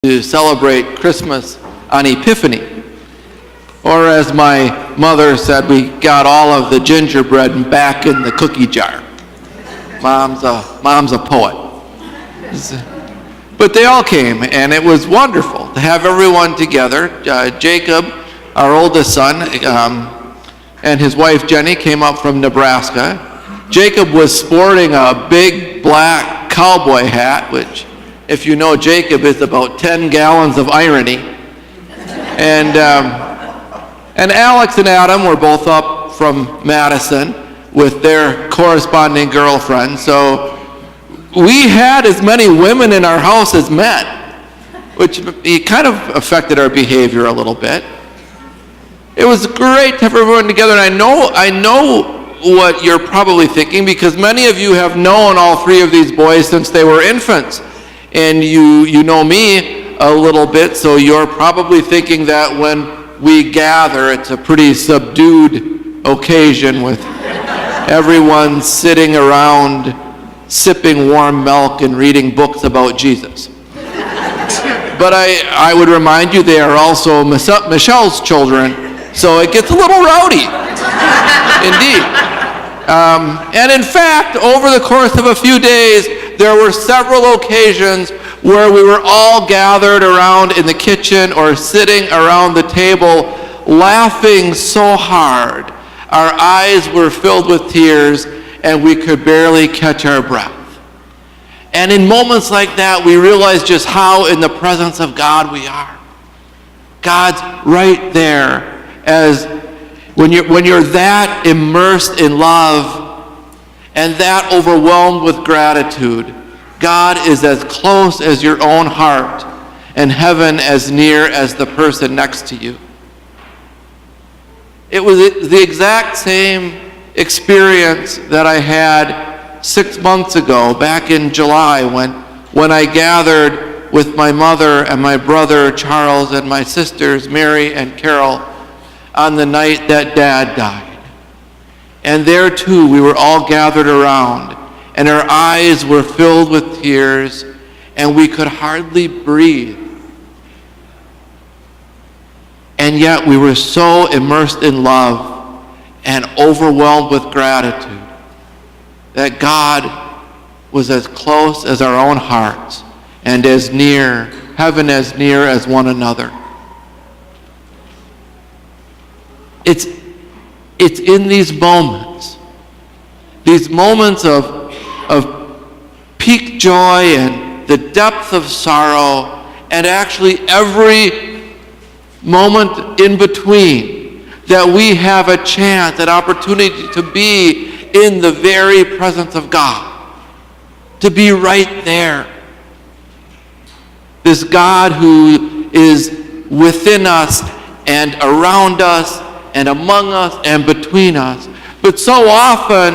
to celebrate Christmas on Epiphany. Or as my mother said, we got all of the gingerbread back in the cookie jar. Mom's a poet. But they all came, and it was wonderful to have everyone together. Jacob, our oldest son, and his wife Jenny came up from Nebraska. Jacob was sporting a big black cowboy hat, which, if you know Jacob, is about 10 gallons of irony. And Alex and Adam were both up from Madison with their corresponding girlfriends. So we had as many women in our house as men, which kind of affected our behavior a little bit. It was great to have everyone together, and I know what you're probably thinking, because many of you have known all three of these boys since they were infants, and you know me a little bit, so you're probably thinking that when we gather, it's a pretty subdued occasion with everyone sitting around sipping warm milk and reading books about Jesus. But I would remind you, they are also Michelle's children, so it gets a little rowdy, indeed. And in fact, over the course of a few days, there were several occasions where we were all gathered around in the kitchen or sitting around the table, laughing so hard, our eyes were filled with tears, and we could barely catch our breath. And in moments like that, we realize just how in the presence of God we are. God's right there, as when you're that immersed in love and that overwhelmed with gratitude. God is as close as your own heart, and heaven as near as the person next to you. It was the exact same experience that I had 6 months ago, back in July, when I gathered with my mother and my brother Charles and my sisters Mary and Carol on the night that Dad died. And there too, we were all gathered around, and our eyes were filled with tears, and we could hardly breathe. And yet we were so immersed in love and overwhelmed with gratitude that God was as close as our own hearts, and as near, heaven as near as one another. It's in these moments of peak joy and the depth of sorrow, and actually every moment in between, that we have a chance, an opportunity to be in the very presence of God, to be right there. This God who is within us and around us and among us and between us. But so often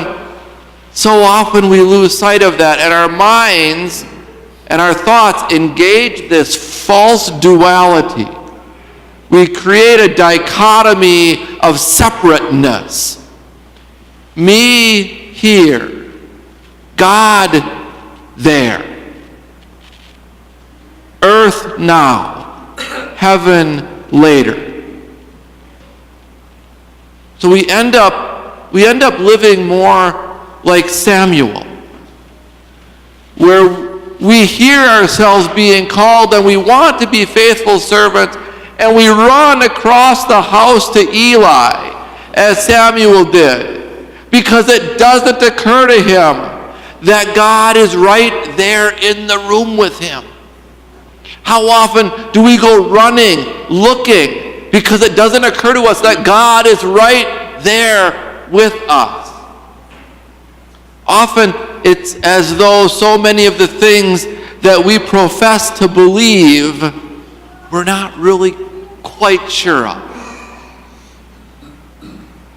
we lose sight of that, and our minds and our thoughts engage this false duality. We create a dichotomy of separateness. Me here, God there. Earth now, heaven later. So we end up living more like Samuel, where we hear ourselves being called and we want to be faithful servants, and we run across the house to Eli, as Samuel did, because it doesn't occur to him that God is right there in the room with him. How often do we go running, looking, because it doesn't occur to us that God is right there with us? Often it's as though so many of the things that we profess to believe, we're not really quite sure of.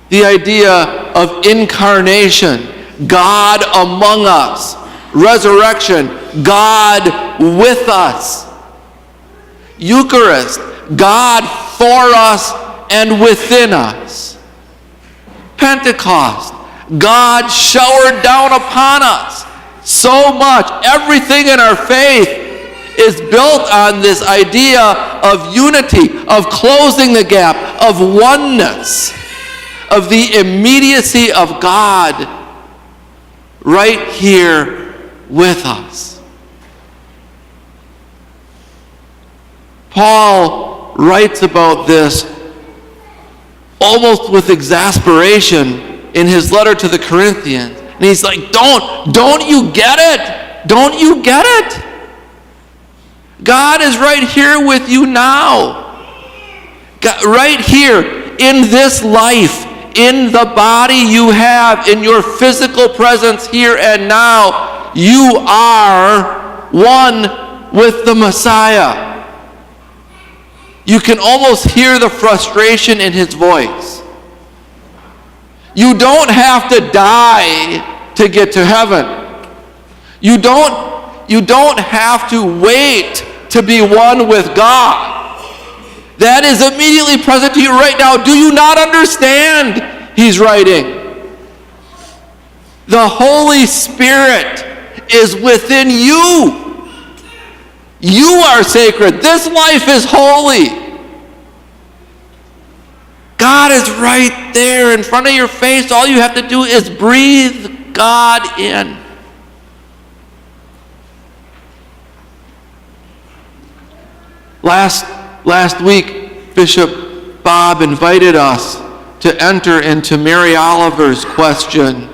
The idea of incarnation, God among us, resurrection, God with us, Eucharist, God for us and within us, Pentecost, God showered down upon us so much. Everything in our faith is built on this idea of unity, of closing the gap, of oneness, of the immediacy of God right here with us. Paul writes about this almost with exasperation in his letter to the Corinthians. And he's like, don't you get it? Don't you get it? God is right here with you now. God, right here in this life, in the body you have, in your physical presence here and now, you are one with the Messiah. You can almost hear the frustration in his voice. You don't have to die to get to heaven. You don't have to wait to be one with God. That is immediately present to you right now. Do you not understand? He's writing. The Holy Spirit is within you. You are sacred. This life is holy. God is right there in front of your face. All you have to do is breathe God in. Last week, Bishop Bob invited us to enter into Mary Oliver's question,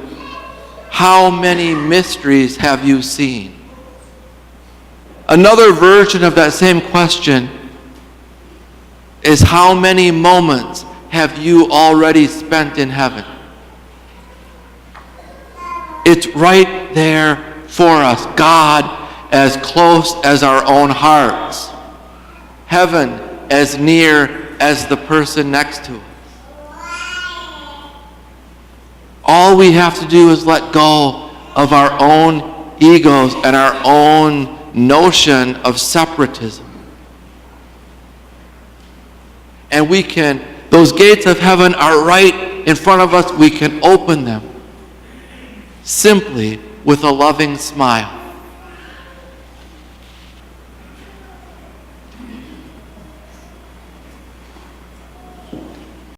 how many mysteries have you seen? Another version of that same question is, how many moments have you already spent in heaven? It's right there for us. God as close as our own hearts. Heaven as near as the person next to us. All we have to do is let go of our own egos and our own notion of separatism. And those gates of heaven are right in front of us. We can open them simply with a loving smile.